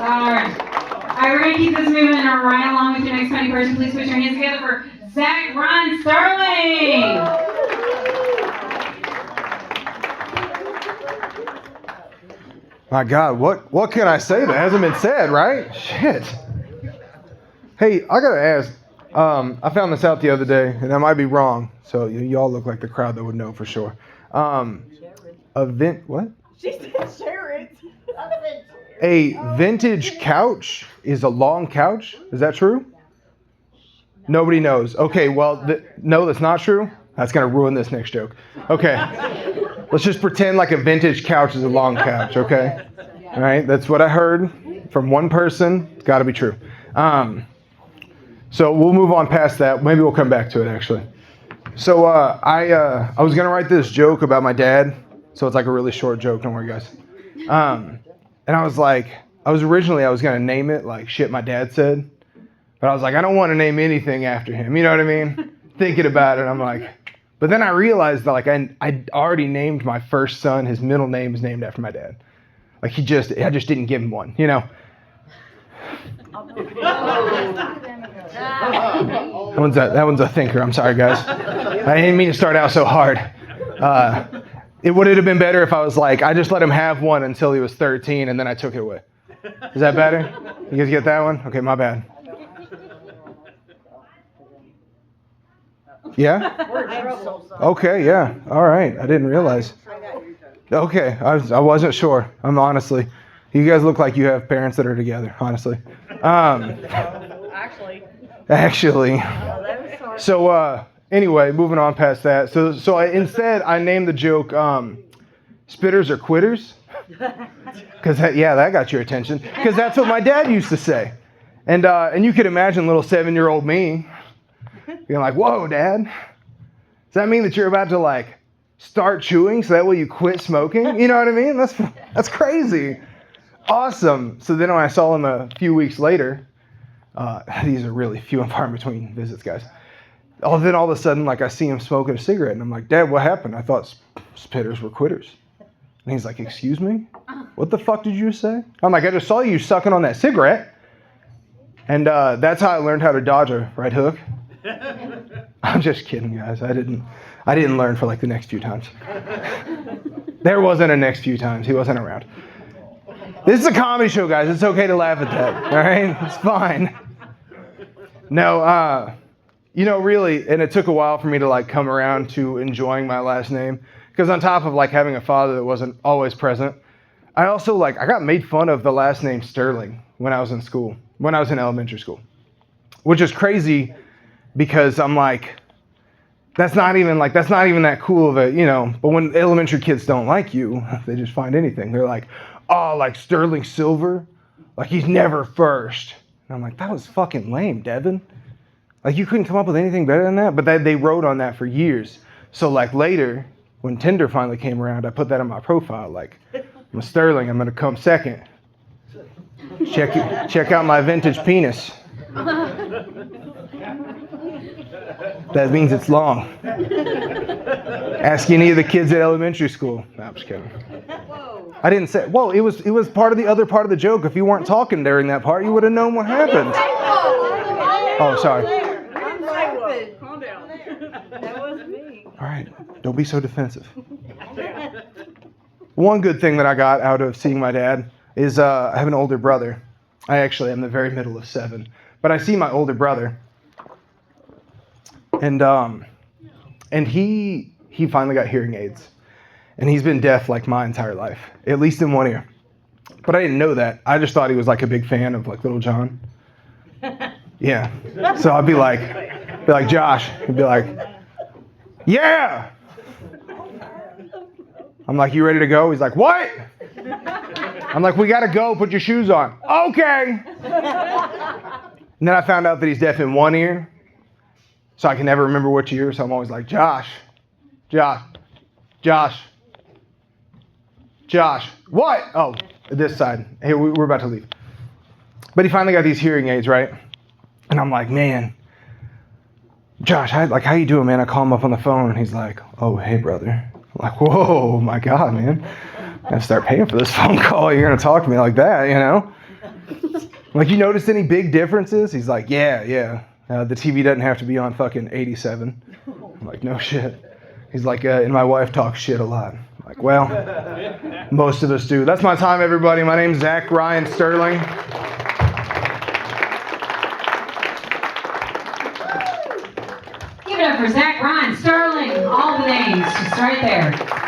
right. All right, we're going to keep this moving right along with your next funny person. Please put your hands together for Zach Ron Sterling. My God, what can I say that hasn't been said, right? Shit. Hey, I gotta ask. I found this out the other day, and I might be wrong. So y'all look like the crowd that would know for sure. What? She said share it. A vintage couch is a long couch. Is that true? Nobody knows. Okay, well, no, that's not true. That's gonna ruin this next joke. Okay, let's just pretend like a vintage couch is a long couch. Okay, all right. That's what I heard from one person. It's got to be true. So we'll move on past that. Maybe we'll come back to it actually. So I was gonna write this joke about my dad. So it's like a really short joke. Don't worry, guys. And I was like, I was gonna name it like shit my dad said, but I was like, I don't want to name anything after him. You know what I mean? Thinking about it, I'm like, but then I realized that like I already named my first son. His middle name is named after my dad. Like I just didn't give him one. You know. That one's a thinker. I'm sorry, guys. I didn't mean to start out so hard. Would it have been better if I was like, I just let him have one until he was 13 and then I took it away? Is that better? You guys get that one? Okay, my bad. Yeah? Okay, yeah. All right. I didn't realize. Okay, I wasn't sure. I'm honestly. You guys look like you have parents that are together, honestly. Actually. So anyway, moving on past that. So instead I named the joke "Spitters or Quitters," because that got your attention. Because that's what my dad used to say, and you could imagine little 7-year-old me being like, "Whoa, Dad, does that mean that you're about to like start chewing so that way you quit smoking?" You know what I mean? That's crazy. Awesome. So then when I saw him a few weeks later, these are really few and far in between visits, guys. Then all of a sudden, like I see him smoking a cigarette, and I'm like, Dad, what happened? I thought spitters were quitters. And he's like, excuse me? What the fuck did you say? I'm like, I just saw you sucking on that cigarette. And that's how I learned how to dodge a right hook. I'm just kidding, guys. I didn't learn for like the next few times. There wasn't a next few times. He wasn't around. This is a comedy show, guys. It's okay to laugh at that. All right? It's fine. No, really, and it took a while for me to like come around to enjoying my last name. Because on top of like having a father that wasn't always present, I also I got made fun of the last name Sterling when I was in school, when I was in elementary school. Which is crazy because I'm like, that's not even that cool of a, but when elementary kids don't like you, they just find anything. They're like, oh, like Sterling Silver? Like he's never first. And I'm like, that was fucking lame, Devin. Like you couldn't come up with anything better than that? But they wrote on that for years. So like later, when Tinder finally came around, I put that on my profile. Like, I'm a Sterling, I'm gonna come second. Check out my vintage penis. That means it's long. Ask any of the kids at elementary school. No, I'm just kidding. I didn't say, whoa, it was part of the other part of the joke. If you weren't talking during that part, you would have known what happened. Oh, sorry. Calm down. That wasn't me. All right, don't be so defensive. One good thing that I got out of seeing my dad is I have an older brother. I actually am the very middle of 7. But I see my older brother. And he finally got hearing aids. And he's been deaf like my entire life, at least in one ear. But I didn't know that. I just thought he was like a big fan of like Little John. Yeah. So I'd be like Josh. He'd be like, yeah. I'm like, you ready to go? He's like, what? I'm like, we gotta go. Put your shoes on. Okay. And then I found out that he's deaf in one ear. So I can never remember which ear. So I'm always like, Josh. What? Oh, this side. Hey, we're about to leave. But he finally got these hearing aids, right? And I'm like, man, Josh, how you doing, man? I call him up on the phone, and he's like, oh, hey, brother. I'm like, whoa, my God, man. I gotta start paying for this phone call. You're gonna talk to me like that, Like, you notice any big differences? He's like, yeah. The TV doesn't have to be on fucking 87. I'm like, no shit. He's like, and my wife talks shit a lot. I'm like, well, most of us do. That's my time, everybody. My name's Zach Ryan Sterling. Give it up for Zach Ryan Sterling. All the names, just right there.